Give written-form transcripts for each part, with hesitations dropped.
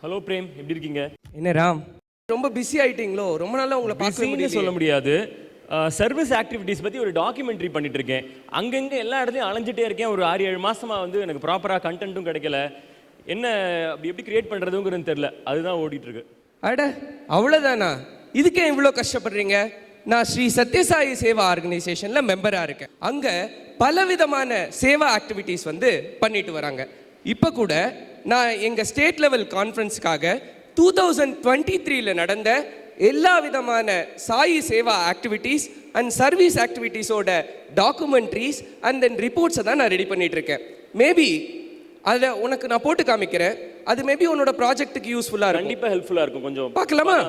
Hello frame, எப்படி இருக்கீங்க? என்ன ராம், ரொம்ப பிஸி ஆயிட்டீங்களோ? ரொம்ப நாளா உங்களை பார்க்க பிஸின்னு சொல்ல முடியாது. சர்வீஸ் ஆக்டிவிட்டீஸ் பற்றி ஒரு டாக்குமெண்ட்ரி பண்ணிட்டு இருக்கேன். அங்கங்கே எல்லா இடத்துலையும் அலைஞ்சிட்டே இருக்கேன். ஒரு 6-7 மாசமாக வந்து எனக்கு ப்ராப்பராக கண்டென்ட்டும் கிடைக்கல. என்ன அப்படி எப்படி கிரியேட் பண்ணுறதுங்கிறது தெரில. அதுதான் ஓடிட்டு இருக்கு. அட அவ்வளோதானா? இதுக்கே இவ்வளோ கஷ்டப்படுறீங்க? நான் ஸ்ரீ சத்யசாயி சேவா ஆர்கனைசேஷன்ல மெம்பரா இருக்கேன். அங்க பலவிதமான சேவா ஆக்டிவிட்டீஸ் வந்து பண்ணிட்டு வராங்க. இப்போ கூட நான் எங்க ஸ்டேட் லெவல் கான்ஃபரன்ஸ்க்காக 2023 நடந்த எல்லா விதமான Sai Seva activities and service ஆக்டிவிட்டீஸோட டாக்குமெண்ட்ரிஸ் அண்ட் தென் ரிப்போர்ட்ஸை தான் நான் ரெடி பண்ணிட்டு இருக்கேன். மேபி அதை உனக்கு நான் போட்டு காமிக்கிறேன். அது மேபி உன்னோட ப்ராஜெக்ட்டுக்கு யூஸ்ஃபுல்லாக இருக்கும். கண்டிப்பாக ஹெல்ப்ஃபுல்லாக இருக்கும். கொஞ்சம் பார்க்கலாமா?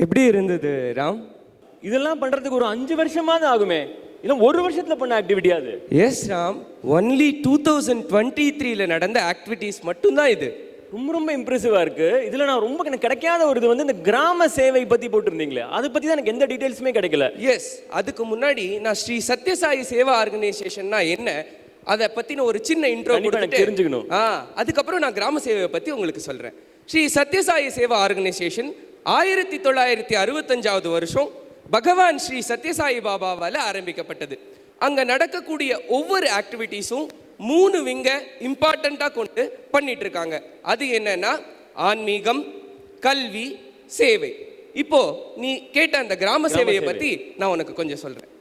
எப்படி இருந்தது ராம்? இதெல்லாம் பண்ணுறதுக்கு ஒரு 5 வருஷமாவது ஆகுமே. இல்லை 1 வருஷத்தில் பண்ண ஆக்டிவிட்டி அது. எஸ் ராம், ஒன்லி 2023 நடந்த ஆக்டிவிட்டீஸ் மட்டும்தான் இது. ரொம்ப ரொம்ப இம்ப்ரெசிவாக இருக்குது. இதில் நான் ரொம்ப எனக்கு கிடைக்காத ஒரு இது வந்து இந்த கிராம சேவை பற்றி போட்டிருந்தீங்களே, அதை பற்றி தான் எனக்கு எந்த டீட்டெயில்ஸுமே கிடைக்கல. எஸ், அதுக்கு முன்னாடி நான் ஸ்ரீ சத்யசாயி சேவா ஆர்கனைசேஷன்னா என்ன, அதை பற்றின ஒரு சின்ன இன்ட்ரோ தெரிஞ்சுக்கணும். அதுக்கப்புறம் நான் கிராம சேவையை பற்றி உங்களுக்கு சொல்கிறேன். ஸ்ரீ சத்யசாயி சேவா ஆர்கனைசேஷன் 1965 வருஷம் பகவான் ஸ்ரீ சத்யசாயி பாபாவால் ஆரம்பிக்கப்பட்டது. அங்கே நடக்கக்கூடிய ஒவ்வொரு ஆக்டிவிட்டீஸும் 3 விங்க இம்பார்ட்டண்ட்டாக கொண்டு பண்ணிட்டு இருக்காங்க. அது என்னன்னா ஆன்மீகம், கல்வி, சேவை. இப்போ நீ கேட்ட அந்த கிராம சேவையை பற்றி நான் உனக்கு கொஞ்சம் சொல்கிறேன்.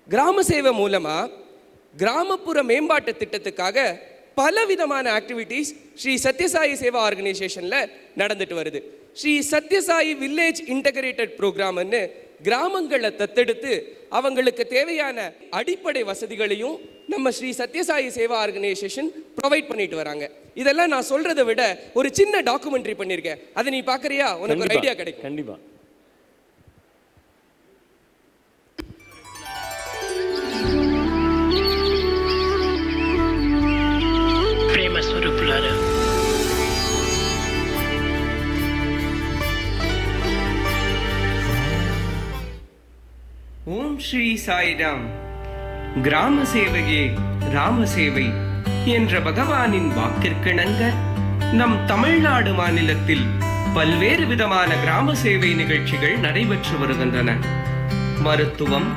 கிராம சேவை மூலமாக கிராமப்புற மேம்பாட்டு திட்டத்துக்காக பலவிதமான ஆக்டிவிட்டீஸ் ஸ்ரீ சத்யசாயி சேவா ஆர்கனைசேஷனில் நடந்துட்டு வருது. ஸ்ரீ சத்யசாயி வில்லேஜ் இன்டகிரேட்டட் ப்ரோக்ராம்னு கிராமங்களை தத்தெடுத்து அவங்களுக்கு தேவையான அடிப்படை வசதிகளையும் நம்ம ஸ்ரீ சத்யசாயி சேவா ஆர்கனைசேஷன் ப்ரொவைட் பண்ணிட்டு வராங்க. இதெல்லாம் நான் சொல்றதை விட ஒரு சின்ன டாக்குமெண்ட்ரி பண்ணியிருக்கேன். அதை நீ பார்க்கறியா? உனக்கு ஒரு ஐடியா கிடைக்கும். கண்டிப்பா. ஓம் ஸ்ரீ சாய்ராம். கிராம சேவையே ராம சேவை என்ற பகவானின் வாக்கிற்கிணங்க நம் தமிழ்நாடு மாநிலத்தில் பல்வேறு விதமான கிராம சேவை நிகழ்ச்சிகள் நடைபெற்று வருகின்றன. மருத்துவம்,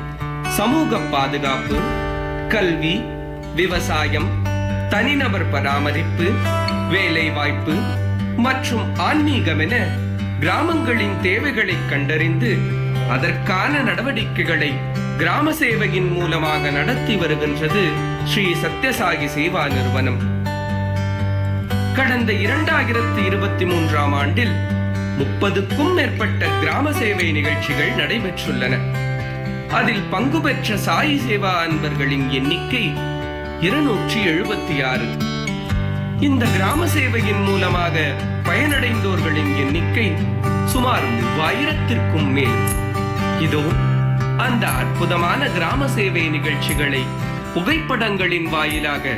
சமூக பாதுகாப்பு, கல்வி, விவசாயம், தனிநபர் பராமரிப்பு, வேலை வாய்ப்பு மற்றும் ஆன்மீகம் என கிராமங்களின் தேவைகளை கண்டறிந்து அதற்கான நடவடிக்கைகளை கிராம சேவையின் மூலமாக நடத்தி வருகின்றது ஸ்ரீ சத்யசாயி சேவா நிறுவனம். கடந்த 2023 ஆண்டில் 30க்கும் மேற்பட்ட கிராம சேவை நிகழ்ச்சிகள் நடைபெற்றுள்ளன. அதில் பங்கு பெற்ற சாயி சேவா அன்பர்களின் எண்ணிக்கை 276. இந்த கிராம சேவையின் மூலமாக பயனடைந்தோர்களின் எண்ணிக்கை சுமார் 3000த்திற்கும் மேல். இதோ அந்த அற்புதமான கிராம சேவை நிகழ்ச்சிகளை புகைப்படங்களின் வாயிலாக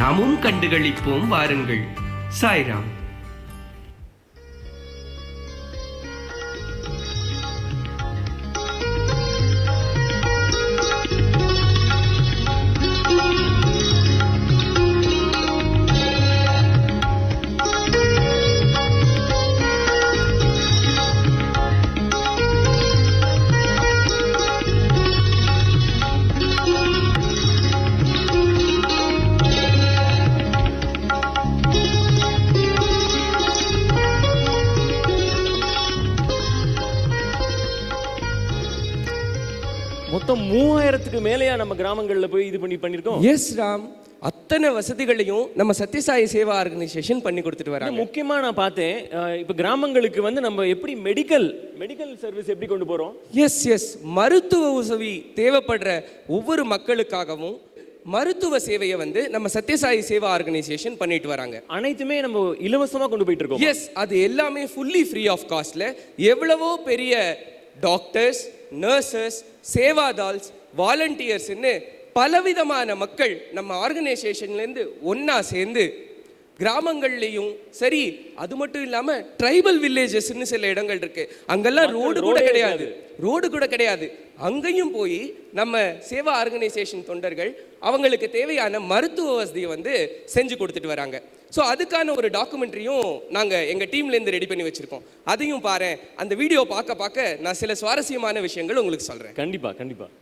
நாமும் கண்டுகளிப்போம். வாருங்கள். சாய்ராம். மொத்தம் 3000க்கு மேலேயா நம்ம கிராமங்கள்ல போய் இது பண்ணிருக்கோம்? எஸ் ராம், அத்தனை வசதிகளையும் நம்ம சத்யசாயி சேவா ஆர்கனைசேஷன் பண்ணி கொடுத்துட்டு வராங்க. முக்கியமா நான் பார்த்தேன், இப்ப கிராமங்களுக்கு வந்து நம்ம எப்படி மெடிக்கல் சர்வீஸ் எப்படி கொண்டு போறோம்? எஸ் மருத்துவ உதவி தேவைப்படுற ஒவ்வொரு மக்களுக்காகவும் மருத்துவ சேவையை வந்து நம்ம சத்யசாயி சேவா ஆர்கனைசேஷன் பண்ணிட்டு வராங்க. அனைத்துமே நம்ம இலவசமா கொண்டு போயிட்டு இருக்கோம். எஸ், அது எல்லாமே ஃபுல்லி ஃப்ரீ ஆஃப் காஸ்ட்ல. எவ்வளவோ பெரிய டாக்டர்ஸ், நர்சஸ், சேவாதால்ஸ், வாலண்டியர்ஸ்ன்னு பலவிதமான மக்கள் நம்ம ஆர்கனைசேஷன்லேருந்து ஒன்றா சேர்ந்து கிராமங்கள்லையும் சரி, அது மட்டும் இல்லாமல் ட்ரைபல் வில்லேஜஸ்ன்னு சில இடங்கள் இருக்கு, அங்கெல்லாம் ரோடு கூட கிடையாது. அங்கேயும் போய் நம்ம சேவா ஆர்கனைசேஷன் தொண்டர்கள் அவங்களுக்கு தேவையான மருத்துவ வசதியை வந்து செஞ்சு கொடுத்துட்டு வராங்க. ஸோ அதுக்கான ஒரு டாக்குமெண்ட்ரியும் நாங்கள் எங்கள் டீம்லேருந்து ரெடி பண்ணி வச்சுருக்கோம். அதையும் பாரு. அந்த வீடியோ பார்க்க நான் சில சுவாரஸ்யமான விஷயங்கள் உங்களுக்கு சொல்கிறேன். கண்டிப்பாக.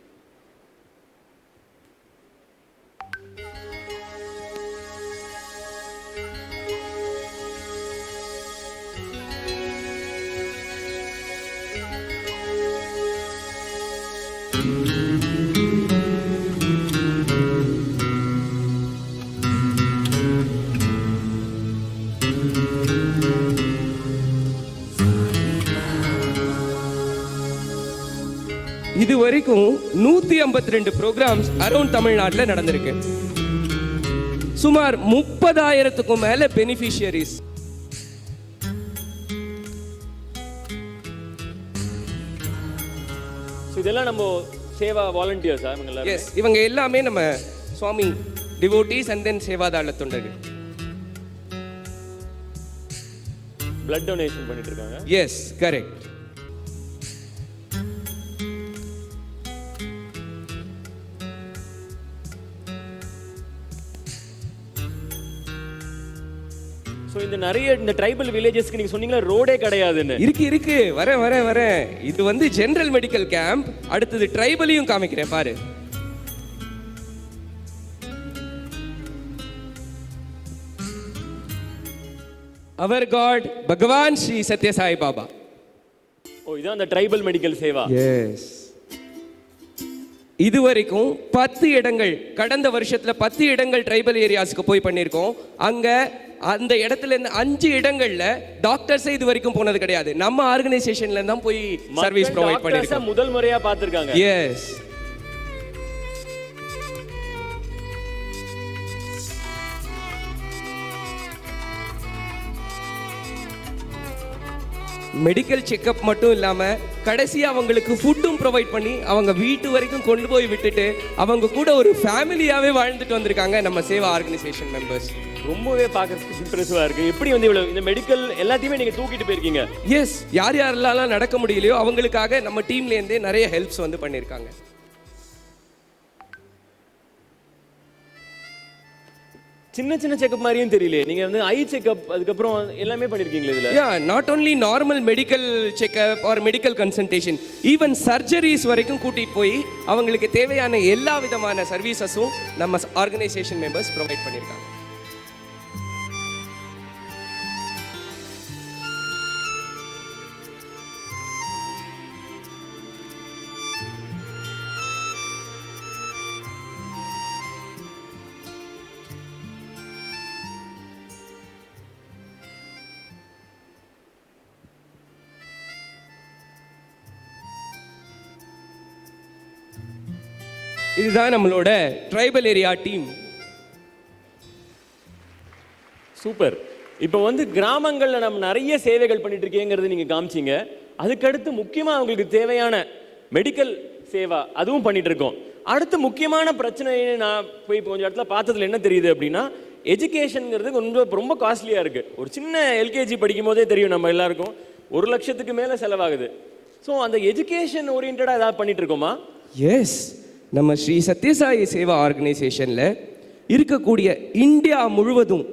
இது வரைக்கும் 152 ப்ரோக்ராம்ஸ் அரௌண்ட் தமிழ்நாட்டில் நடந்திருக்கு. சுமார் 30,000க்கும் மேல பெனிஃபிஷியரிஸ். இதெல்லாம் நம்ம சேவா வாலண்டியர்ஸ். எஸ், இவங்க எல்லாமே நம்ம சுவாமி டிவோட்டீஸ் அண்ட் தென் சேவாதாள தொண்டர்கள். பிளட் டொனேஷன் பண்ணிட்டு இருக்காங்க. Yes, correct. இந்த நிறைய இந்த ட்ரைபல் வில்லேஜஸ்க்கு நீங்க சொன்னீங்களா ரோடே கிடையாதுன்னு. இருக்கு வரேன். இது வந்து ஜெனரல் மெடிக்கல் கேம்ப். அடுத்தது ட்ரைபலையும் காமிக்கிறேன் பாரு. அவர் காட் பகவான் ஸ்ரீ சத்யசாய் பாபா. இதான் அந்த ட்ரைபல் மெடிக்கல் சேவா. எஸ், இதுவரைக்கும் 10 இடங்கள், கடந்த வருஷத்துல 10 இடங்கள் ட்ரைபல் ஏரியாஸ்க்கு போய் பண்ணியிருக்கோம். அங்க அந்த இடத்துல இருந்து 5 இடங்கள்ல டாக்டர்ஸ் இது வரைக்கும் போனது கிடையாது. நம்ம ஆர்கனைசேஷன்ல தான் போய் சர்வீஸ் ப்ரொவைட் பண்ணிருக்கோம். முதல் முறையா பார்த்திருக்காங்க. எஸ், மெடிக்கல் செக்அப் மட்டும் இல்லாம கடைசியா அவங்களுக்கு ஃபுட்டும் ப்ரொவைட் பண்ணி அவங்க வீட்டு வரைக்கும் கொண்டு போய் விட்டுட்டு அவங்க கூட ஒரு ஃபேமிலியாவே வாழ்ந்துட்டு வந்திருக்காங்க நம்ம சேவா ஆர்கனைசேஷன் மெம்பர்ஸ். ரொம்பவே பார்க்கறதுக்கு இம்ப்ரெசிவா இருக்கு. எப்படி வந்து இவ்வளவு இந்த மெடிக்கல் எல்லாத்தையுமே நீங்க தூக்கிட்டு போயிருக்கீங்க? எஸ், யாரெல்லாம் நடக்க முடியலையோ அவங்களுக்காக நம்ம டீம்ல இருந்தே நிறைய ஹெல்ப்ஸ் வந்து பண்ணிருக்காங்க. சின்ன செக்அப் மாதிரியும் தெரியல. நீங்க வந்து ஐ செக்அப் அதுக்கப்புறம் எல்லாமே பண்ணிருக்கீங்களா இதுல? Yeah, not only normal medical checkup or medical consultation, even surgeries வரைக்கும் கூட்டிட்டு போய் அவங்களுக்கு தேவையான எல்லா விதமான சர்வீசஸும் நம்ம ஆர்கனைசேஷன் மெம்பர்ஸ் ப்ரொவைட் பண்ணிருக்காங்க. இதுதான் நம்மளோட ட்ரைபல் ஏரியா டீம். சூப்பர். இப்போ வந்து கிராமங்களில் நம்ம நிறைய சேவைகள் பண்ணிட்டு இருக்கேங்கிறது நீங்கள் காமிச்சிங்க. அதுக்கடுத்து முக்கியமாக அவங்களுக்கு தேவையான மெடிக்கல் சேவா அதுவும் பண்ணிட்டு இருக்கோம். அடுத்து முக்கியமான பிரச்சனையை நான் போய் இப்போ கொஞ்சம் இடத்துல பார்த்ததுல என்ன தெரியுது அப்படின்னா, எஜுகேஷனுங்கிறது கொஞ்சம் ரொம்ப காஸ்ட்லியாக இருக்குது. ஒரு சின்ன எல்கேஜி படிக்கும் போதே தெரியும் நம்ம எல்லாருக்கும் 1 லட்சத்துக்கு மேலே செலவாகுது. ஸோ அந்த எஜுகேஷன் ஓரியன்டாக ஏதாவது பண்ணிட்டு இருக்கோமா? எஸ், நம்ம ஸ்ரீ சத்யசாயி சேவா ஆர்கனைசேஷனில் இருக்கக்கூடிய இந்தியா முழுவதும்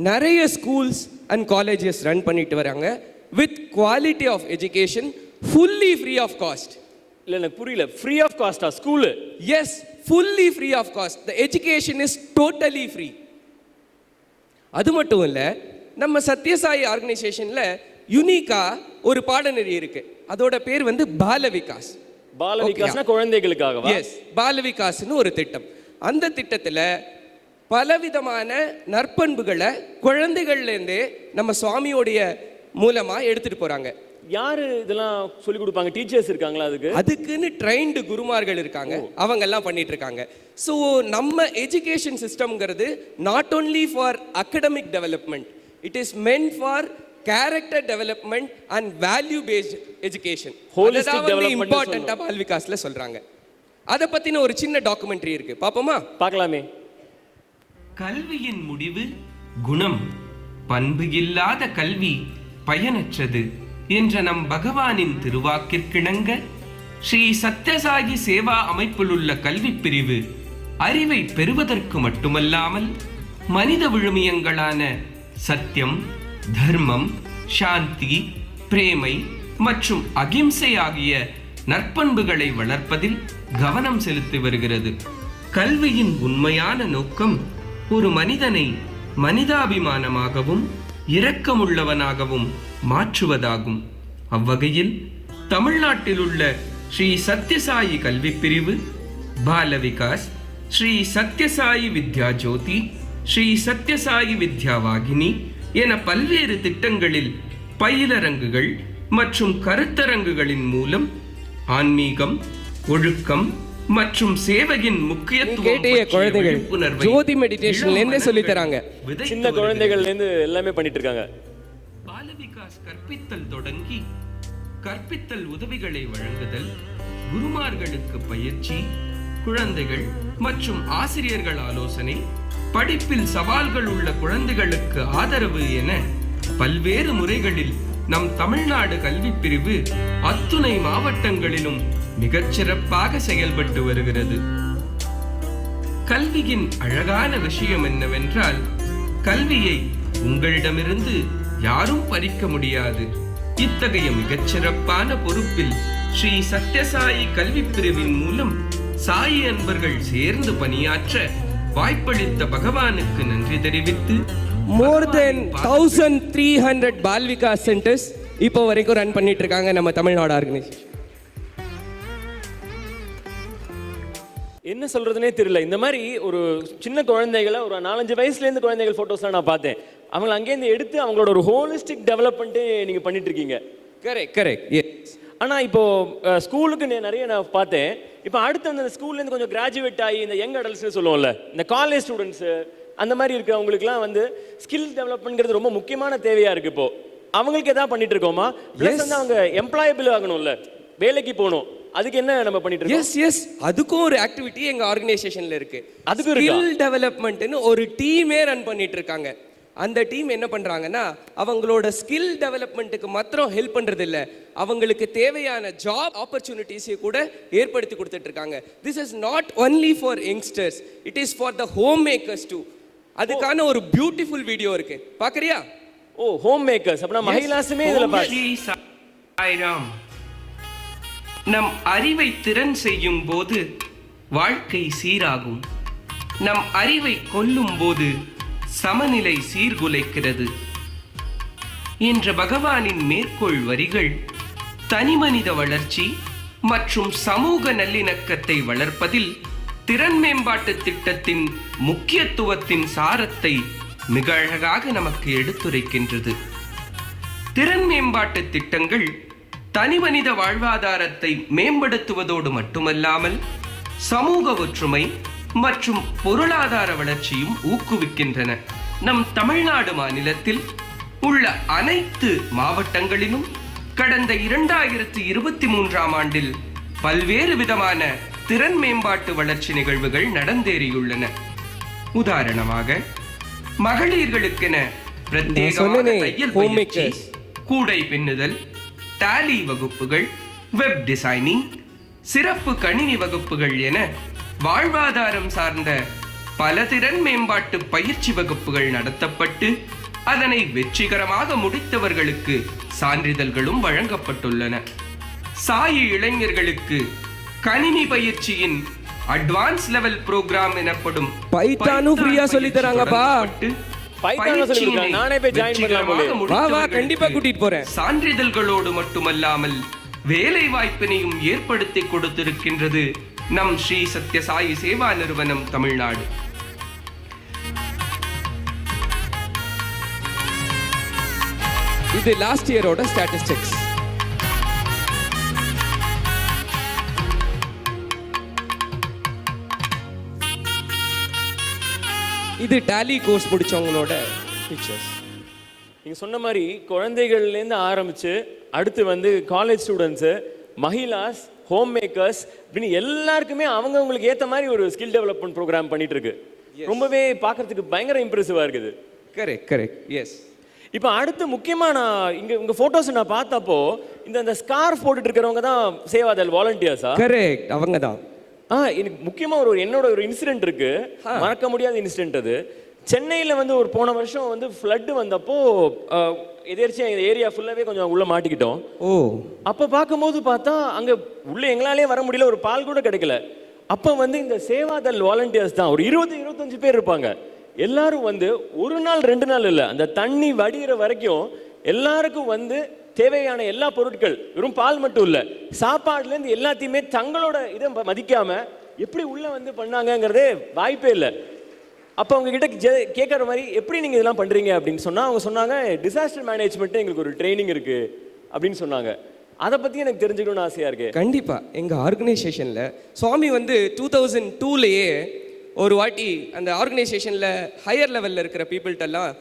நிறைய ஸ்கூல்ஸ் அண்ட் காலேஜஸ் ரன் பண்ணிட்டு வராங்க with quality of education, fully free of cost. இல்லை எனக்கு புரியல, ஃப்ரீ ஆஃப் காஸ்டா school? Yes, fully free of cost. The education is totally free. அது மட்டும் இல்லை, நம்ம சத்யசாயி ஆர்கனைசேஷனில் யுனிக்கா ஒரு பாடநெறி இருக்கு. அதோட பேர் வந்து பால விகாஸ். பால விகாஸ்னா குழந்தைகளுக்காகவா? எஸ், பால விகாஸ்னு ஒரு திட்டம். அந்த திட்டத்தில் பலவிதமான நற்பண்புகளை குழந்தைகள்லேருந்தே நம்ம சுவாமியோடைய மூலமா எடுத்துட்டு போறாங்க. யாரு இதெல்லாம் சொல்லி கொடுப்பாங்க? டீச்சர்ஸ் இருக்காங்களா அதுக்கு? அதுக்குன்னு ட்ரைன்டு குருமார்கள் இருக்காங்க, அவங்க எல்லாம் பண்ணிட்டு இருக்காங்க. ஸோ நம்ம எஜுகேஷன் சிஸ்டம்ங்கிறது not only for academic development, it is meant for character development and value based education. Holistic development இம்பார்ட்டன்ட்டா பால் விகாஸ்ல சொல்றாங்க. அதை பத்தின ஒரு சின்ன டாக்குமெண்ட்ரி இருக்கு, பாப்போமா? பார்க்கலாமே. கல்வியின் முடிவு குணம். பண்பு இல்லாத கல்வி பயனற்றது என்ற நம் பகவானின் திருவாக்கிற்கிணங்க ஸ்ரீ சத்யசாயி சேவா அமைப்பிலுள்ள கல்வி பிரிவு அறிவை பெறுவதற்கு மட்டுமல்லாமல் மனித விழுமியங்களான சத்தியம், தர்மம், சாந்தி, பிரேமை மற்றும் அகிம்சை ஆகிய நற்பண்புகளை வளர்ப்பதில் கவனம் செலுத்தி வருகிறது. கல்வியின் உண்மையான நோக்கம் ஒரு மனிதனை மனிதாபிமானமாகவும் இரக்கமுள்ளவனாகவும் மாற்றுவதாகும். அவ்வகையில் தமிழ்நாட்டில் உள்ள ஸ்ரீ சத்யசாயி கல்வி பிரிவு பால விகாஸ், ஸ்ரீ சத்யசாயி வித்யா ஜோதி, ஸ்ரீ சத்யசாயி வித்யா வாகினி என பல்வேறு திட்டங்களில் பயிலரங்குகள் மற்றும் கருத்தரங்குகளின் மூலம் ஆன்மீகம், ஒழுக்கம் மற்றும் சேவையின் முக்கியத்துவம் குழந்தைகள் ஜோதி மெடிடேஷன்ல இருந்து சொல்லி தராங்க. சின்ன குழந்தைகள்ல இருந்து எல்லாமே பண்ணிட்டு இருக்காங்க. பால விகாஸ் கற்பித்தல் தொடங்கி கற்பித்தல் உதவிகளை வழங்குதல், குருமார்களுக்கு பயிற்சி, குழந்தைகள் மற்றும் ஆசிரியர்கள் ஆலோசனை, படிப்பில் சவால்கள் உள்ள குழந்தைகளுக்கு ஆதரவு என பல்வேறு முறைகளில் நம் தமிழ்நாடு கல்வி பிரிவு அத்துணை மாவட்டங்களிலும் மிகச்சிறப்பாக செயல்பட்டு வருகிறது. கல்வியின் அழகான விஷயம் என்னவென்றால், கல்வியை உங்களிடமிருந்து யாரும் பறிக்க முடியாது. இத்தகைய மிகச்சிறப்பான பொறுப்பில் ஸ்ரீ சத்யசாயி கல்வி பிரிவின் மூலம் சாயி அன்பர்கள் சேர்ந்து பணியாற்ற வாய்ப்பளித்த பகவானுக்கு நன்றி தெரிவித்து, மோர் தென் 1300 பால் விகாஸ் சென்டர்ஸ் இப்போ வரைக்கும் ரன் பண்ணிட்டு இருக்காங்க நம்ம தமிழ்நாடு ஆர்கனைசேஷன். என்ன சொல்றதுனே தெரியல. இந்த மாதிரி ஒரு சின்ன குழந்தைகளை ஒரு 4-5 வயசுலேருந்து குழந்தைகள் ஃபோட்டோஸ்லாம் நான் பார்த்தேன். அவங்களை அங்கேருந்து எடுத்து அவங்களோட ஒரு ஹோலிஸ்டிக் டெவலப்மெண்ட்டு நீங்கள் பண்ணிட்டு இருக்கீங்க. கரெக்ட். ஆனால் இப்போ ஸ்கூலுக்கு நிறைய நான் பார்த்தேன். இப்போ அடுத்து அந்த ஸ்கூல்லேருந்து கொஞ்சம் கிராஜுவேட் ஆகி இந்த யங் அடல்ட்ஸ்னு சொல்லுவோம்ல, இந்த காலேஜ் ஸ்டூடெண்ட்ஸு அந்த மாதிரி இருக்கிறவங்களுக்குலாம் வந்து ஸ்கில் டெவலப்மெண்ட்ங்கிறது ரொம்ப முக்கியமான தேவையாக இருக்குது. இப்போ அவங்களுக்கு எதாவது பண்ணிட்டு இருக்கோமா? ப்ளஸ் வந்து அவங்க எம்ப்ளாயபிள் ஆகணும்ல, வேலைக்கு போகணும். அதுக்கு என்ன நம்ம பண்ணிட்டு இருக்கோம்? எஸ், அதுக்கும் ஒரு ஆக்டிவிட்டி எங்க ஆர்கனைசேஷன்ல இருக்கு. அதுக்கு ஸ்கில் டெவலப்மெண்ட்னு ஒரு டீமே ரன் பண்ணிட்டு இருக்காங்க. அந்த டீம் என்ன பண்றாங்கன்னா, அவங்களோட ஸ்கில் டெவலப்மெண்ட்டுக்கு மாத்திரம் ஹெல்ப் பண்றது இல்ல, அவங்களுக்கு தேவையான ஜாப் ஆப்பர்ச்சுனிட்டிஸை கூட ஏற்படுத்தி கொடுத்துட்டு இருக்காங்க. This is not only for youngsters, it is for the home makers too. அதுக்கான ஒரு பியூட்டிஃபுல் வீடியோ இருக்கு, பாக்குறியா? ஹோம் மேக்கர்ஸ் அப்படின்னா மகிழாசுமே இதுல ஸ்ரீ சாய்ராம். நம் அறிவை திறன் செய்யும் போது வாழ்க்கை சீராகும். நம் அறிவை கொல்லும் போது சமநிலை சீர்குலைக்கிறது என்ற பகவானின் மேற்கோள் வரிகள் தனிமனித வளர்ச்சி மற்றும் சமூக நல்லிணக்கத்தை வளர்ப்பதில் திறன் மேம்பாட்டு திட்டத்தின் முக்கியத்துவத்தின் சாரத்தை மிக அழகாக நமக்கு எடுத்துரைக்கின்றது. திறன் மேம்பாட்டு திட்டங்கள் தனிமனித வாழ்வாதாரத்தை மேம்படுத்துவதோடு மட்டுமல்லாமல் சமூக ஒற்றுமை மற்றும் பொருளாதார வளர்ச்சியும் ஊக்குவிக்கின்றன. நம் தமிழ்நாடு மாநிலத்தில் உள்ள அனைத்து மாவட்டங்களிலும் கடந்த 2023ஆம் ஆண்டில் பல்வேறு விதமான திறன் மேம்பாட்டு வளர்ச்சி நிகழ்வுகள் நடந்தேறியுள்ளன. உதாரணமாக மகளிர்களுக்கென பிரத்யேகமான தையல் பயிற்சி, கூடை பின்னுதல், டாலி வகுப்புகள், வெப் டிசைனிங், சிறப்பு கணினி வகுப்புகள் என வாழ்வாதாரம் சார்ந்த பல திறன் மேம்பாட்டு பயிற்சி வகுப்புகள் நடத்தப்பட்டு அதனை வெற்றிகரமாக முடித்தவர்களுக்கு சான்றிதழ்களும் வழங்கப்பட்டுள்ளன. சாயி இளைஞர்களுக்கு கணினி பயிற்சியின் அட்வான்ஸ் லெவல் புரோகிராம் எனப்படும் பைத்தானும் ஃப்ரீயா சொல்லி தராங்கப்பா. கண்டிப்பா கூட்டிட்டு போறேன். சான்றிதழ்களோடு மட்டுமல்லாமல் வேலை வாய்ப்பினையும் ஏற்படுத்தி கொடுத்திருக்கின்றது நம் ஸ்ரீ சத்ய சாயி சேவா நிறுவனம் தமிழ்நாடு. இது லாஸ்ட் இயரோட ஸ்டாட்டிஸ்டிக்ஸ். இது டாலி கோர்ஸ் முடிச்சவங்களோட பிக்சர்ஸ். நீங்கள் சொன்ன மாதிரி குழந்தைகள்லேருந்து ஆரம்பித்து அடுத்து வந்து காலேஜ் ஸ்டூடெண்ட்ஸு, மஹிளாஸ், ஹோம் மேக்கர்ஸ் இப்படின்னு எல்லாருக்குமே அவங்களுக்கு ஏற்ற மாதிரி ஒரு ஸ்கில் டெவலப்மெண்ட் ப்ரோக்ராம் பண்ணிட்டு இருக்கு. ரொம்பவே பார்க்கறதுக்கு பயங்கர இம்ப்ரெசிவாக இருக்குது. Correct yes. இப்போ அடுத்து முக்கியமாக நான் உங்கள் ஃபோட்டோஸ் நான் பார்த்தப்போ இந்த ஸ்கார்ஃப் போட்டுட்டு இருக்கிறவங்க தான் சேவாதல் வாலண்டியர்ஸா? கரெக்ட், அவங்க தான். எனக்கு முக்கியமாக என்னோட ஒரு இன்சிடென்ட் இருக்கு, மறக்க முடியாத இன்சிடென்ட். அது சென்னையில் வந்து ஒரு போன வருஷம் வந்து ஃப்ளட்டு வந்தப்போ எதிர்ச்சியாக இந்த ஏரியா ஃபுல்லாகவே கொஞ்சம் உள்ளே மாட்டிக்கிட்டோம். அப்போ பார்க்கும்போது பார்த்தா அங்கே உள்ளே எங்களாலே வர முடியல, ஒரு பால் கூட கிடைக்கல. அப்போ வந்து இந்த சேவாதல் வாலண்டியர்ஸ் தான் ஒரு 20-25 பேர் இருப்பாங்க. எல்லாரும் வந்து ஒரு நாள் 2 நாள் இல்லை, அந்த தண்ணி வடிகிற வரைக்கும் எல்லாருக்கும் வந்து தேவையான எல்லா பொருட்கள், வெறும் பால் மட்டும் இல்லை, சாப்பாடுலேருந்து எல்லாத்தையுமே தங்களோட இதை மதிக்காம எப்படி உள்ள வந்து பண்ணாங்கங்கிறதே வாய்ப்பே இல்லை. அப்போ அவங்க கிட்ட கேட்குற மாதிரி எப்படி நீங்கள் இதெல்லாம் பண்ணுறீங்க அப்படின்னு சொன்னால் அவங்க சொன்னாங்க, டிசாஸ்டர் மேனேஜ்மெண்ட்டு எங்களுக்கு ஒரு ட்ரைனிங் இருக்குது அப்படின்னு சொன்னாங்க. அதை பற்றி எனக்கு தெரிஞ்சுக்கணும்னு ஆசையாக இருக்கு. கண்டிப்பாக எங்கள் ஆர்கனைசேஷனில் சுவாமி வந்து 2002லேயே ஒரு வாட்டி அந்த ஆர்கனைசேஷனில் ஹையர் லெவலில் இருக்கிற பீப்புள்கிட்டெல்லாம்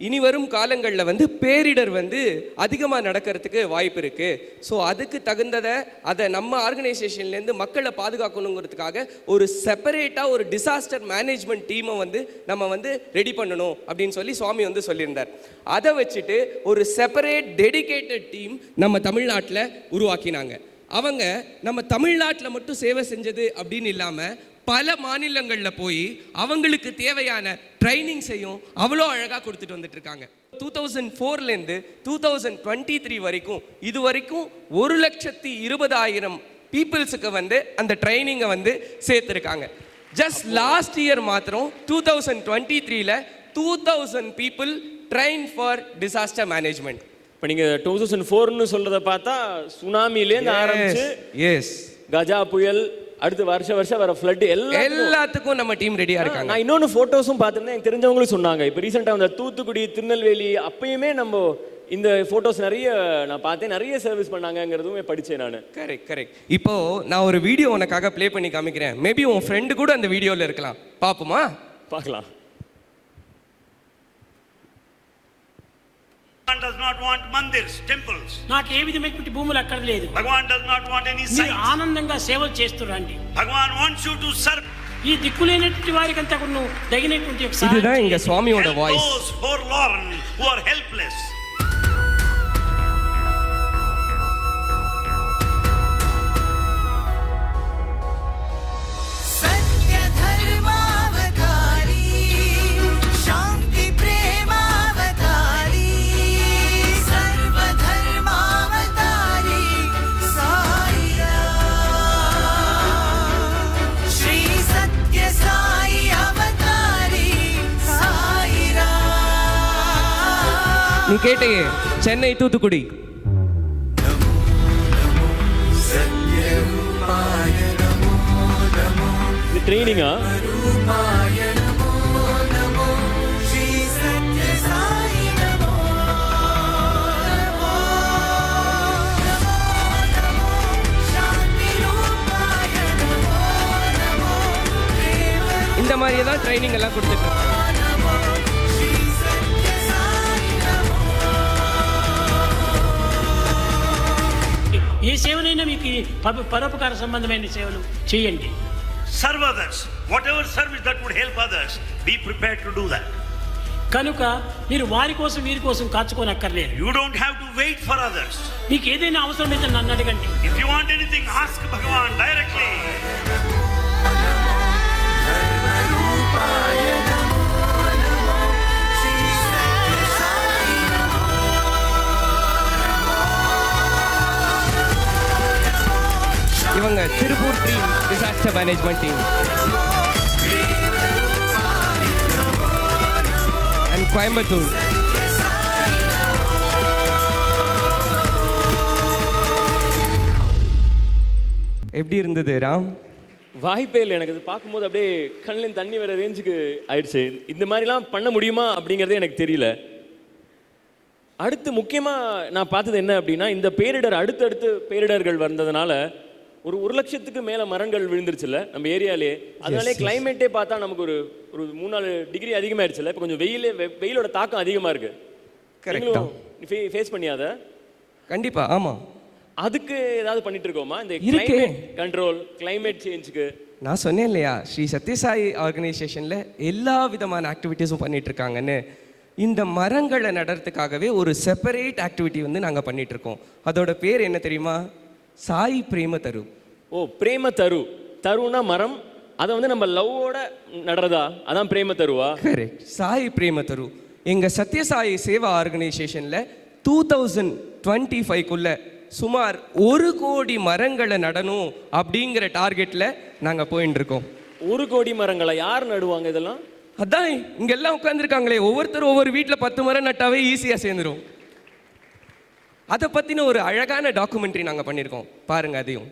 இனி வரும் காலங்களில் வந்து பேரிடர் வந்து அதிகமாக நடக்கிறதுக்கு வாய்ப்பு இருக்குது, ஸோ அதுக்கு தகுந்ததை அதை நம்ம ஆர்கனைசேஷன்லேருந்து மக்களை பாதுகாக்கணுங்கிறதுக்காக ஒரு செப்பரேட்டாக ஒரு டிசாஸ்டர் மேனேஜ்மெண்ட் டீமை வந்து நம்ம வந்து ரெடி பண்ணணும் அப்படின்னு சொல்லி சுவாமி வந்து சொல்லியிருந்தார். அதை வச்சுட்டு ஒரு செப்பரேட் டெடிகேட்டட் டீம் நம்ம தமிழ்நாட்டில் உருவாக்கினாங்க. அவங்க நம்ம தமிழ்நாட்டில் மட்டும் சேவை செஞ்சது அப்படின்னு இல்லாமல் பல மாநிலங்களில் போய் அவங்களுக்கு தேவையான ட்ரைனிங்ஸையும் அவ்வளோ அழகாக கொடுத்துட்டு வந்துட்டு இருக்காங்க. 2004லேருந்து 2023 வரைக்கும் இது வரைக்கும் 1,20,000 பீப்புள்ஸுக்கு வந்து அந்த ட்ரைனிங்கை வந்து சேர்த்துருக்காங்க. ஜஸ்ட் லாஸ்ட் இயர் மாத்திரம் 2023ல் 2,000 people train for disaster management. இப்போ நீங்கள் 2004ன்னு சொல்கிறத பார்த்தா சுனாமிலேருந்து ஆரம்பிச்சு கஜா புயல், அடுத்து வருஷம் வர ஃப்ளட் எல்லாத்துக்கும் நம்ம டீம் ரெடியா இருக்காங்க. நான் இன்னொன்று ஃபோட்டோஸும் பார்த்துருந்தேன், எனக்கு தெரிஞ்சவங்களும் சொன்னாங்க. இப்போ ரீசெண்டாக அந்த தூத்துக்குடி, திருநெல்வேலி அப்பயுமே நம்ம இந்த ஃபோட்டோஸ் நிறைய நான் பார்த்தேன், நிறைய சர்வீஸ் பண்ணாங்கங்கிறதுமே படித்தேன் நான். கரெக்ட். இப்போ நான் ஒரு வீடியோ உனக்காக ப்ளே பண்ணி காமிக்கிறேன். மேபி உன் ஃப்ரெண்டு கூட அந்த வீடியோவில் இருக்கலாம், பார்ப்போமா? பார்க்கலாம். Bhagwan does not want mandirs, temples. నాకు ఏ విధమైనటువంటి భూములు అక్కడ లేదు. Bhagwan does not want any sites. మీరు ఆనందంగా సేవలు చేస్తురండి. Bhagwan wants you to serve. ఈ దిక్కులేనటువంటి వారికి అంతా కూడా దగినటువంటి ఒక இதுதான் இங்க சுவாமியோட voice. Those forlorn who are helpless. நீ கேட்டையே சென்னை தூத்துக்குடி. இது ட்ரைனிங்கா? மாதிரியே தான் ட்ரைனிங் எல்லாம் கொடுத்துட்டு இருக்காங்க. ఏ సేవనైనా మీకు ఈ పరోపకార సంబంధమైన సేవలు చేయండి. Serve others. Whatever service that would help others, be prepared to do that. కనుక మీరు వారి కోసం వీరి కోసం కాచుకోనక్కర్లేదు. You don't have to wait for others. మీకు ఏదైనా అవసరమైతే నన్ను అడగండి. If you want anything, ask Bhagavan directly. இவங்க Tiruppur team disaster management team and Coimbatore. எப்படி இருந்தது ராம்? வாய்ப்பே இல்லை. எனக்கு இது பார்க்கும்போது அப்படியே கண்ணில் தண்ணி வர ரேஞ்சுக்கு ஆயிடுச்சு. இந்த மாதிரிலாம் பண்ண முடியுமா அப்படிங்கிறதே எனக்கு தெரியல. அடுத்து முக்கியமாக நான் பார்த்தது என்ன அப்படின்னா, இந்த பேரிடர் அடுத்தடுத்து பேரிடர்கள் வந்ததுனால ஒரு 1,00,000க்கு மேலே மரங்கள் விழுந்துருச்சுல்ல நம்ம ஏரியாலே. அதனாலே கிளைமேட்டே பார்த்தா நமக்கு ஒரு 3-4 டிகிரி அதிகமாகிடுச்சுல்ல. இப்போ கொஞ்சம் வெயிலோட தாக்கம் அதிகமாக இருக்கு. ஃபேஸ் பண்ணியாத? கண்டிப்பா, ஆமாம். அதுக்கு ஏதாவது பண்ணிட்டு இருக்கோமா இந்த கிளைமேட் கண்ட்ரோல், கிளைமேட் சேஞ்சுக்கு? நான் சொன்னேன் இல்லையா, ஸ்ரீ சத்யசாயி ஆர்கனைசேஷனில் எல்லா விதமான ஆக்டிவிட்டீஸும் பண்ணிட்டு இருக்காங்கன்னு. இந்த மரங்களை நடுறதுக்காகவே ஒரு செப்பரேட் ஆக்டிவிட்டி வந்து நாங்கள் பண்ணிட்டு இருக்கோம். அதோட பேர் என்ன தெரியுமா? சாய் பிரேம தரு. ஓ, பிரேம தரு. தருனா மரம், அதை வந்து நம்ம லவ்வோட நடுறதா, அதான் பிரேம தருவா? கரெக்ட், சாய் பிரேம தரு. எங்கள் சத்யசாயி சேவா ஆர்கனைசேஷனில் 2025க்குள்ள சுமார் 1 கோடி மரங்களை நடணும் அப்படிங்கிற டார்கெட்டில் நாங்கள் போயின்னு இருக்கோம். 1 கோடி மரங்களை யார் நடுவாங்க இதெல்லாம்? அதான் இங்கெல்லாம் உட்காந்துருக்காங்களே, ஒவ்வொருத்தரும் ஒவ்வொரு வீட்டில் 10 மரம் நட்டாவே ஈஸியாக சேர்ந்துடும். அதை பற்றின ஒரு அழகான டாக்குமெண்ட்ரி நாங்கள் பண்ணியிருக்கோம், பாருங்க அதையும்.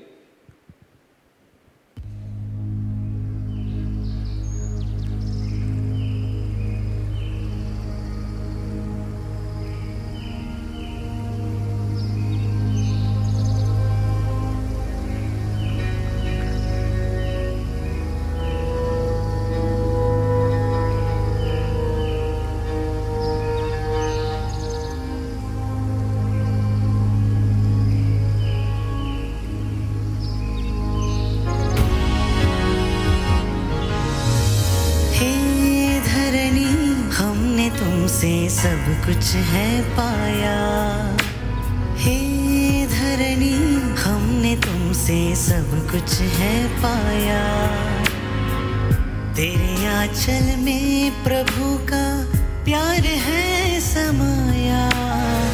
तुमसे सब कुछ है पाया, हे धरणी हमने तुमसे सब कुछ है पाया, तेरे आंचल में प्रभु का प्यार है समाया,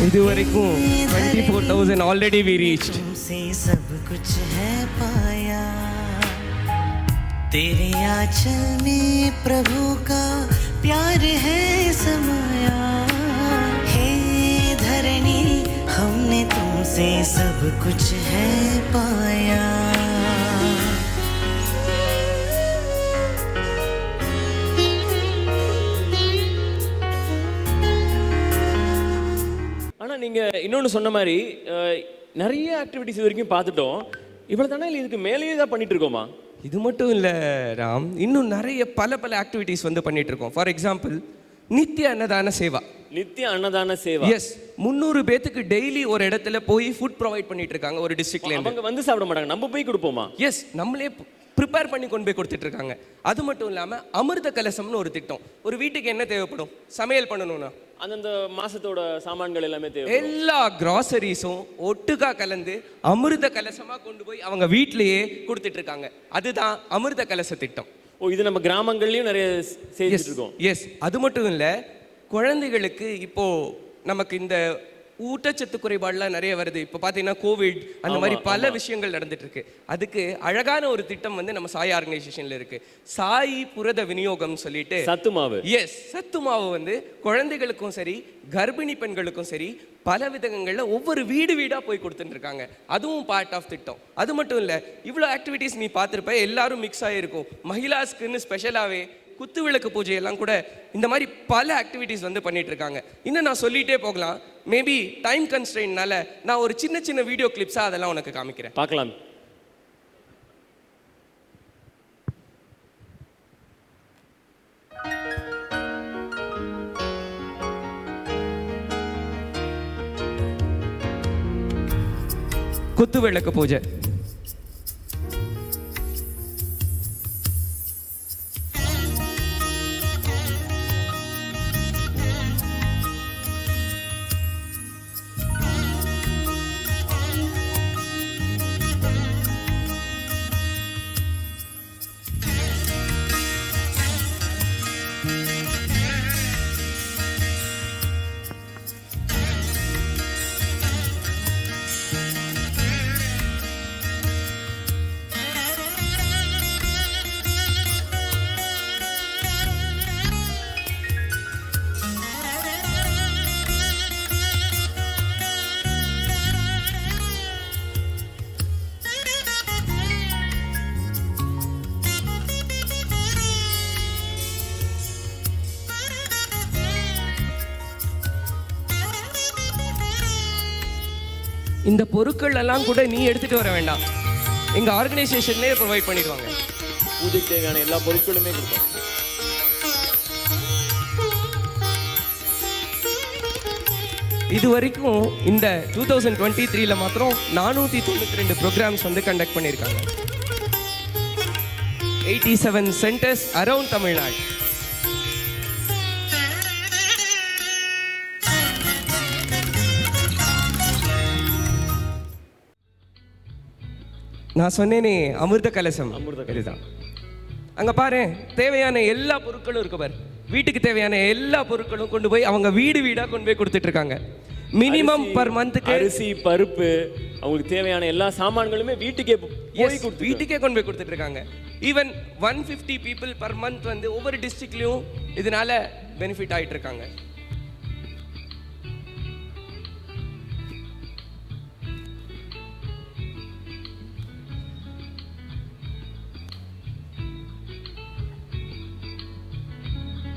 இதுவரைக்கும் 24,000 already we reached. तुमसे सब कुछ है पाया, तेरे आंचल में प्रभु का प्यार है समाया, हे धरणी हमने तुमसे सब कुछ है पाया. ஆனால் நீங்கள் இன்னொன்று சொன்ன மாதிரி நிறைய ஆக்டிவிட்டிஸ் இது வரைக்கும் பார்த்துட்டோம். இவ்வளோ தானே, இல்லை இதுக்கு மேலேயே தான் பண்ணிட்டு இருக்கோமா? இது மட்டும் இல்லை ராம், இன்னும் நிறைய பல ஆக்டிவிட்டீஸ் வந்து பண்ணிட்டு இருக்கோம். ஃபார் எக்ஸாம்பிள், நித்திய அன்னதான சேவா. நித்திய அன்னதான சேவா, எஸ். 300 பேத்துக்கு டெய்லி ஒரு இடத்துல போய் ஃபுட் ப்ரொவைட் பண்ணிட்டு இருக்காங்க ஒரு டிஸ்ட்ரிக்ட்ல. அவங்க வந்து சாப்பிட மாட்டாங்க, நம்ம போய் கொடுப்போமா? எஸ், நம்மளே ப்ரிப்பேர் பண்ணி கொண்டு போய் கொடுத்துட்டு இருக்காங்க. அது மட்டும் இல்லாமல் அமிர்த கலசம்னு ஒரு திட்டம். ஒரு வீட்டுக்கு என்ன தேவைப்படும், சமையல் பண்ணணும்னா அந்தந்த மாசத்தோட சாமான்கள் எல்லாமே தேவை, எல்லா கிராசரிஸும் ஒட்டுக்கா கலந்து அமிர்த கலசமா கொண்டு போய் அவங்க வீட்டிலேயே கொடுத்துட்டு இருக்காங்க. அதுதான் அமிர்த கலச திட்டம். ஓ, இது நம்ம கிராமங்கள்லயும் நிறைய செய்துட்டு இருக்கோம். எஸ், அது மட்டும் இல்லை, குழந்தைகளுக்கு இப்போ நமக்கு இந்த ஊட்டச்சத்து குறைபாடுலாம் நிறைய வருது. இப்போ பார்த்தீங்கன்னா கோவிட், அந்த மாதிரி பல விஷயங்கள் நடந்துட்டு இருக்கு. அதுக்கு அழகான ஒரு திட்டம் வந்து நம்ம சாய் ஆர்கனைசேஷன்ல இருக்கு. சாய் புரத விநியோகம் சொல்லிட்டு சத்து மாவு. எஸ், சத்து மாவு வந்து குழந்தைகளுக்கும் சரி கர்ப்பிணி பெண்களுக்கும் சரி பல விதங்கள்ல ஒவ்வொரு வீடா போய் கொடுத்துட்டு இருக்காங்க. அதுவும் பார்ட் ஆஃப் திட்டம். அது மட்டும் இல்லை, இவ்வளோ ஆக்டிவிட்டீஸ் நீ பார்த்துருப்ப, எல்லாரும் மிக்ஸ் ஆகிருக்கும். மகிழாஸ்க்குன்னு ஸ்பெஷலாகவே குத்து விளக்கு பூஜை எல்லாம் கூட இந்த மாதிரி பல ஆக்டிவிட்டீஸ் வந்து பண்ணிட்டு இருக்காங்க. இன்னும் நான் சொல்லிட்டே போகலாம். மேபி டைம் கன்ஸ்ட்ரெயின்னால நான் ஒரு சின்ன வீடியோ கிளிப்ஸா அதெல்லாம் உனக்கு காமிக்கிறேன், பார்க்கலாம். குத்து விளக்கு பூஜை. இந்த பொருட்கள் எல்லாம் கூட நீ எடுத்துட்டு வர வேண்டாம், எங்க ஆர்கனைசேஷன்லேயே ப்ரொவைட் பண்ணிடுவாங்க. பூஜைக்கு தேவையான எல்லா பொருட்களுமே கொடுப்போம். இது வரைக்கும் இந்த 2023ல மாத்திரம் 492 ப்ரோக்ராம்ஸ் வந்து கண்டக்ட் பண்ணியிருக்காங்க. 87 சென்டர்ஸ் அரவுண்ட் தமிழ்நாடு. நான் சொன்னேனே அமிர்த கலசம், இதுதான். அங்க பாரு, தேவையான எல்லா பொருட்களும் இருக்கு பாரு. வீட்டுக்கு தேவையான எல்லா பொருட்களும் கொண்டு போய் அவங்க வீடு வீடா கொண்டு போய் கொடுத்துட்டு இருக்காங்க. மினிமம் பர் மந்த்துக்கு அரிசி, பருப்பு, அவங்களுக்கு தேவையான எல்லா சாமான்களுமே வீட்டுக்கே வீட்டுக்கே கொண்டு போய் கொடுத்துட்டு இருக்காங்க. ஈவன் 150 பீப்புள் பர் மந்த் வந்து ஒவ்வொரு டிஸ்ட்ரிக்ட்லயும் இதனால பெனிஃபிட் ஆயிட்டு இருக்காங்க.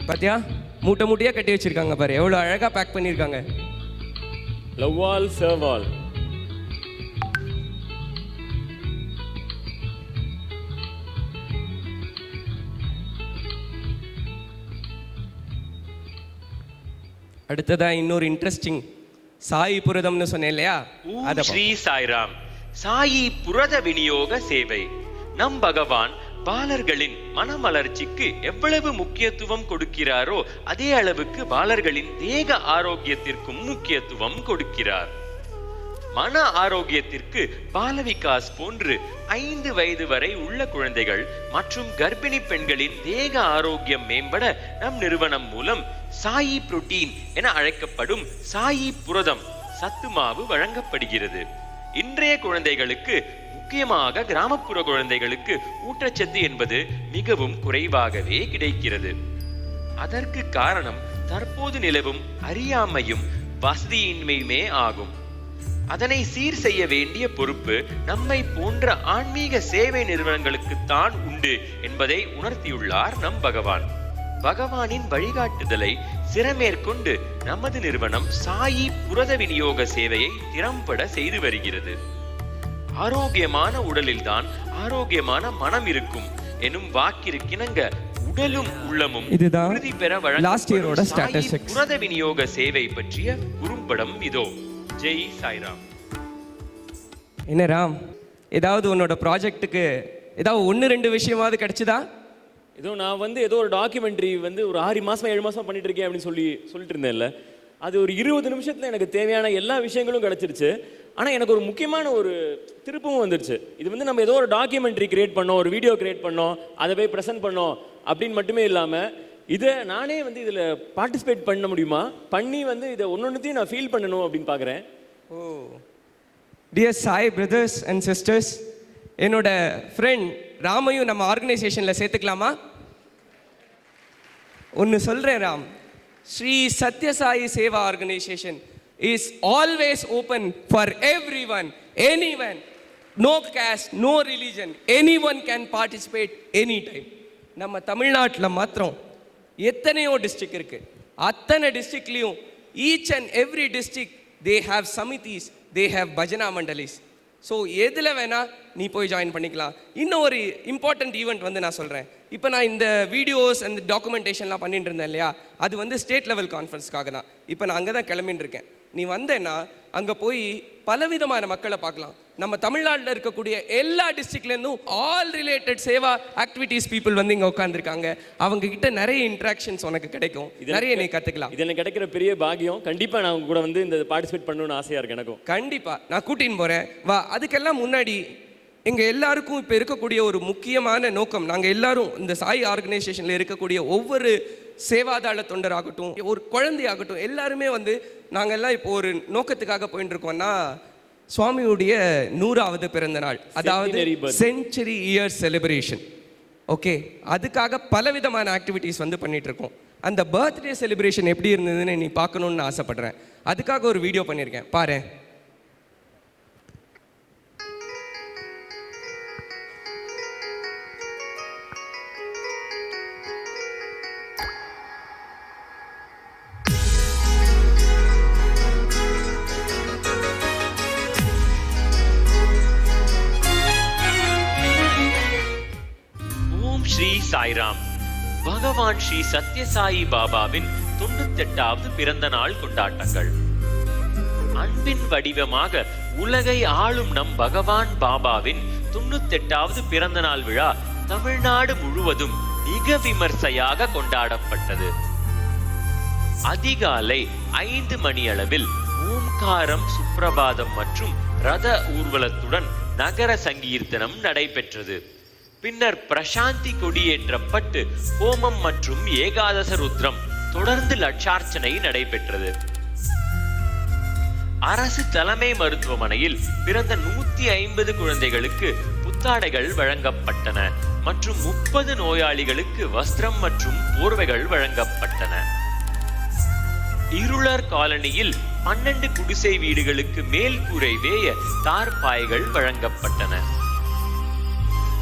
பாத்தியா, மூட்டை மூட்டையா கட்டி வச்சிருக்காங்க பாரு, எவ்வளவு அழகா பேக் பண்ணிருக்காங்க. Love all serve all. அடுத்ததா இன்னொரு இன்ட்ரெஸ்டிங் சாயி புரதம்னு சொன்னேன் இல்லையா, அத ஸ்ரீ சாய்ராம். சாயி புரத விநியோக சேவை. நம் பகவான் பாலர்களின் மனமலர்ச்சிக்கு எவ்வளவு முக்கியத்துவம் கொடுக்கிறாரோ அதே அளவுக்கு பாலர்களின் தேக ஆரோக்கியத்திற்கும் முக்கியத்துவம் கொடுக்கிறார். மன ஆரோக்கியத்திற்கு பாலவிகாஸ் போன்று 5 வயது வரை உள்ள குழந்தைகள் மற்றும் கர்ப்பிணி பெண்களின் தேக ஆரோக்கியம் மேம்பட நம் நிறுவனம் மூலம் சாயி புரோட்டீன் என அழைக்கப்படும் சாயி புரதம் சத்து மாவு வழங்கப்படுகிறது. இன்றைய குழந்தைகளுக்கு, முக்கியமாக கிராமப்புற குழந்தைகளுக்கு ஊட்டச்சத்து என்பது மிகவும் குறைவாகவே கிடைக்கிறது. அதற்கு காரணம் தற்போது நிலவும் அறியாமையும் வசதியின்மையுமே ஆகும். அதனை சீர் செய்ய வேண்டிய பொறுப்பு நம்மை போன்ற ஆன்மீக சேவை நிறுவனங்களுக்கு தான் உண்டு என்பதை உணர்த்தியுள்ளார் நம் பகவான். பகவானின் வழிகாட்டுதலை சிரமேற்கொண்டு நமது நிறுவனம் சாயி புரத விநியோக சேவையை திறம்பட செய்து வருகிறது. ஆரோக்கியமான உடலில்தான் ஆரோக்கியமான மனம் இருக்கும் எனும் வாக்கிற்கிணங்க உடலும் உள்ளமும் உறுதி பெற வழங்கப்படும் புரத விநியோக சேவை பற்றிய குறும்படம் இதோ. ஜெய் சாய்ராம். என்ன ராம், ஏதாவது உன்னோட ப்ராஜெக்ட்டுக்கு ஏதாவது 1-2 விஷயமாவது கிடைச்சதா? ஏதோ நான் வந்து ஏதோ ஒரு டாக்குமெண்ட்ரி வந்து ஒரு 6 மாசமா 7 மாசமா பண்ணிட்டு இருக்கேன் அப்படின்னு சொல்லிட்டு இருந்தேன்ல, அது ஒரு 20 நிமிஷத்துல எனக்கு தேவையான எல்லா விஷயங்களும் கிடைச்சிருச்சு. ஆனால் எனக்கு ஒரு முக்கியமான ஒரு திருப்பமும் வந்துருச்சு. இது வந்து நம்ம ஏதோ ஒரு டாக்குமெண்ட்ரி கிரியேட் பண்ணோம், ஒரு வீடியோ கிரியேட் பண்ணோம், அதை போய் ப்ரெசென்ட் பண்ணோம் அப்படின்னு மட்டுமே இல்லாமல் இதை நானே வந்து இதில் பார்ட்டிசிபேட் பண்ண முடியுமா, பண்ணி வந்து இதை ஒன்னொன்றுத்தையும் நான் ஃபீல் பண்ணணும் அப்படின்னு பார்க்குறேன். Oh dear Sai brothers and sisters, என்னோட ஃப்ரெண்ட் ராமையும் நம்ம ஆர்கனைசேஷனில் சேர்த்துக்கலாமா? ஒன்று சொல்கிறேன் ராம், ஸ்ரீ சத்யசாயி சேவா ஆர்கனைசேஷன் is always open for everyone, anyone, no caste, no religion, anyone can participate anytime. நம்ம தமிழ்நாட்டில் மாத்திரம் எத்தனையோ டிஸ்ட்ரிக்ட் இருக்கு, அத்தனை டிஸ்ட்ரிக்ட்லையும் each and every district they have samitis, they have bhajana mandalis. So எதில் வேணால் நீ போய் ஜாயின் பண்ணிக்கலாம். இன்னும் ஒரு இம்பார்ட்டண்ட் ஈவெண்ட் வந்து நான் சொல்கிறேன். இப்போ நான் இந்த வீடியோஸ் அந்த டாக்குமெண்டேஷன்லாம் பண்ணிட்டு இருந்தேன் இல்லையா, அது வந்து ஸ்டேட் லெவல் கான்ஃபரன்ஸ்க்காக தான். இப்போ நான் அங்கே தான் கிளம்பின்னு இருக்கேன். நீ வந்தேன்னா அங்கே போய் பலவிதமான மக்களை பார்க்கலாம். நம்ம தமிழ்நாட்டில் இருக்கக்கூடிய எல்லா டிஸ்ட்ரிக்ட்லேருந்தும் all related seva activities people வந்து இங்கே உட்காந்துருக்காங்க. அவங்க கிட்ட நிறைய இன்ட்ராக்ஷன்ஸ் உனக்கு கிடைக்கும், நிறைய நீ கற்றுக்கலாம். இது எனக்கு கிடைக்கிற பெரிய பாக்கியம். கண்டிப்பாக நான் உங்க கூட வந்து இந்த பார்ட்டிசிபேட் பண்ணணும்னு ஆசையாக இருக்கு எனக்கும். கண்டிப்பாக நான் கூட்டின்னு போகிறேன் வா. அதுக்கெல்லாம் முன்னாடி எங்கள் எல்லாருக்கும் இப்போ இருக்கக்கூடிய ஒரு முக்கியமான நோக்கம், நாங்கள் எல்லாரும் இந்த சாய் ஆர்கனைசேஷனில் இருக்கக்கூடிய ஒவ்வொரு சேவாதாள தொண்டராகட்டும், ஒரு குழந்தையாகட்டும், எல்லாருமே வந்து நாங்கள் எல்லாம் இப்போ ஒரு நோக்கத்துக்காக போயிட்டு இருக்கோம்னா, சுவாமியுடைய 100வது பிறந்த நாள், அதாவது செஞ்சுரி இயர் செலிப்ரேஷன். ஓகே, அதுக்காக பலவிதமான ஆக்டிவிட்டீஸ் வந்து பண்ணிட்டு இருக்கோம். அந்த பர்த்டே செலிப்ரேஷன் எப்படி இருந்ததுன்னு நீ பார்க்கணுன்னு ஆசைப்படுறேன். அதுக்காக ஒரு வீடியோ பண்ணியிருக்கேன், பாரு. ஸ்ரீ சாய்ராம். பகவான் ஸ்ரீ சத்யசாயி பாபாவின் 98வது பிறந்த நாள் கொண்டாட்டங்கள். அன்பின் வடிவமாக உலகை ஆளும் நம் பகவான் பாபாவின் 98வது பிறந்த நாள் விழா தமிழ்நாடு முழுவதும் மிக விமர்சையாக கொண்டாடப்பட்டது. அதிகாலை 5 மணியளவில் ஓம்காரம், சுப்ரபாதம் மற்றும் ரத ஊர்வலத்துடன் நகர சங்கீர்த்தனம் நடைபெற்றது. பின்னர் பிரசாந்தி கொடியேற்றப்பட்டு ஹோமம் மற்றும் ஏகாதச ருத்ரம் தொடர்ந்து லட்சார்ச்சனை நடைபெற்றது. அரசு தலைமை மருத்துவமனையில் பிறந்த 150 குழந்தைகளுக்கு புத்தாடைகள் வழங்கப்பட்டன மற்றும் 30 நோயாளிகளுக்கு வஸ்திரம் மற்றும் போர்வைகள் வழங்கப்பட்டன. இருளர் காலனியில் 12 குடிசை வீடுகளுக்கு மேல் கூரை வேய தார்பாய்கள் வழங்கப்பட்டன.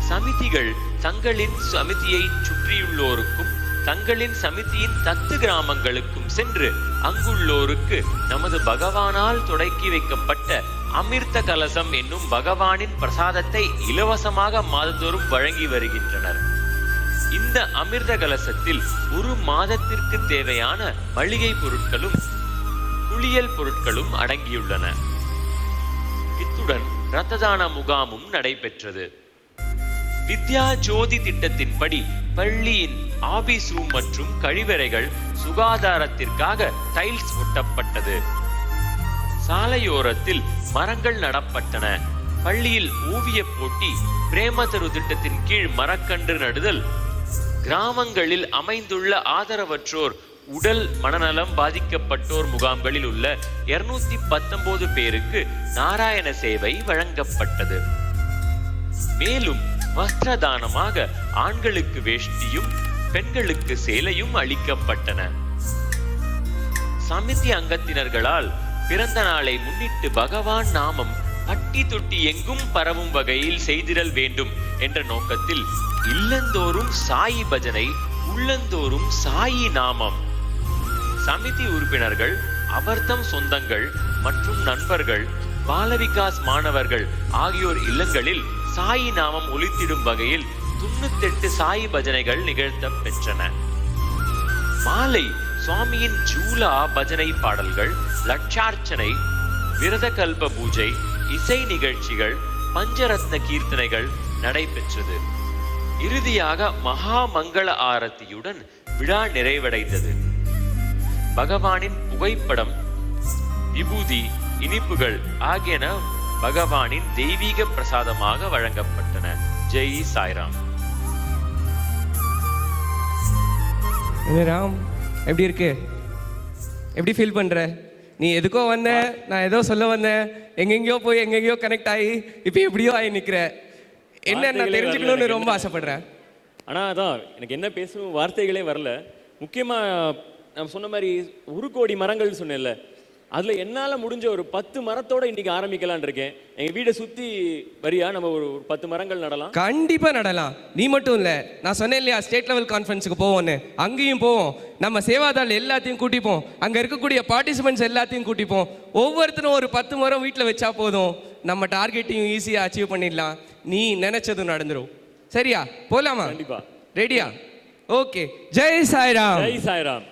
சமிதிகள் தங்களின் சமிதியை சுற்றியுள்ளோருக்கும் தங்களின் சமிதியின் 10 கிராமங்களுக்கும் சென்று அங்குள்ளோருக்கு நமது பகவானால் தொடக்கி வைக்கப்பட்ட அமிர்த கலசம் என்னும் பகவானின் பிரசாதத்தை இலவசமாக மாதந்தோறும் வழங்கி வருகின்றனர். இந்த அமிர்த கலசத்தில் ஒரு மாதத்திற்கு தேவையான மளிகை பொருட்களும் குளியல் பொருட்களும் அடங்கியுள்ளன. இத்துடன் இரத்த தான முகாமும் நடைபெற்றது. வித்யா ஜோதி திட்டத்தின்படி பள்ளியின் ஆபீஸ் ரூம் மற்றும் கழிவறைகள் சுகாதாரத்திற்காக டைல்ஸ் ஒட்டப்பட்டது. சாலையோரத்தில் மரங்கள் நடப்பட்டன. பள்ளியில் ஓவிய போட்டி, பிரேமதரு திட்டத்தின் கீழ் மரக்கன்று நடுதல், கிராமங்களில் அமைந்துள்ள ஆதரவற்றோர் உடல் மனநலம் பாதிக்கப்பட்டோர் முகாம்களில் உள்ள 219 பேருக்கு நாராயண சேவை வழங்கப்பட்டது. மேலும் வஸ்திரதானமாக ஆண்களுக்கு வேஷ்டியும் பெண்களுக்கு சேலையும் அளிக்கப்பட்டன. சமிதி அங்கத்தினர்களால் பிறந்த நாளை முன்னிட்டு பகவான் நாமம் பட்டி தொட்டி எங்கும் பரவும் வகையில் செய்திடல் வேண்டும் என்ற நோக்கத்தில் இல்லந்தோறும் சாயி பஜனை, உள்ளந்தோறும் சாயி நாமம். சமிதி உறுப்பினர்கள் அவர்தம் சொந்தங்கள் மற்றும் நண்பர்கள், பாலவிகாஸ் மாணவர்கள் ஆகியோர் இல்லங்களில் சாயி நாமம் ஒலித்திடும் வகையில் 98 சாயி பஜனைகள் நிகழ்த்த பெற்றன. மாலை சுவாமியின் ஜூலா பஜனை பாடல்கள், லட்சார்ச்சனை, விரத கல்ப பூஜை, இசை நிகழ்ச்சிகள், பஞ்சரத்ன கீர்த்தனைகள் நடைபெற்றது. இறுதியாக மகா மங்கள ஆரத்தியுடன் விழா நிறைவடைந்தது. பகவானின் புகைப்படம், விபூதி, இனிப்புகள் ஆகியன பகவானின் தெய்வீக பிரசாதமாக வழங்கப்பட்டன. ஜெய் சாய்ராம். ராம், எப்படி இருக்கு? எப்படி ஃபீல் பண்ற? நீ எதுக்கோ வந்த, நான் ஏதோ சொல்ல வந்தேன், எங்கெங்கயோ போய் எங்கெங்கயோ கனெக்ட் ஆகி இப்போ எப்படியோ ஆகி நிற்கிற. என்ன நான் தெரிஞ்சுக்கணும்னு ரொம்ப ஆசைப்படுறேன். ஆனால் அதான் எனக்கு என்ன பேசணும் வார்த்தைகளே வரல. முக்கியமாக நான் சொன்ன மாதிரி 1 கோடி மரங்கள் சொன்னேன்ல, அதில் என்னால் முடிஞ்ச ஒரு 10 மரத்தோட இன்னைக்கு ஆரம்பிக்கலான் இருக்கேன். எங்கள் வீடை சுற்றி வரியா நம்ம ஒரு 10 மரங்கள் நடலாம். கண்டிப்பாக நடலாம். நீ மட்டும் இல்லை, நான் சொன்னேன் இல்லையா ஸ்டேட் லெவல் கான்ஃபரன்ஸுக்கு போவோன்னு, அங்கேயும் போவோம். நம்ம சேவாதாள் எல்லாத்தையும் கூட்டிப்போம், அங்கே இருக்கக்கூடிய பார்ட்டிசிபென்ட்ஸ் எல்லாத்தையும் கூட்டிப்போம். ஒவ்வொருத்தரும் ஒரு 10 மரம் வீட்டில் வச்சா போதும், நம்ம டார்கெட்டையும் ஈஸியாக அச்சீவ் பண்ணிடலாம். நீ நினைச்சதும் நடந்துரும். சரியா? போலாமா? கண்டிப்பா. ரெடியா? ஓகே. ஜெய் சாய்ராம். ஜெய் சாய்ராம்.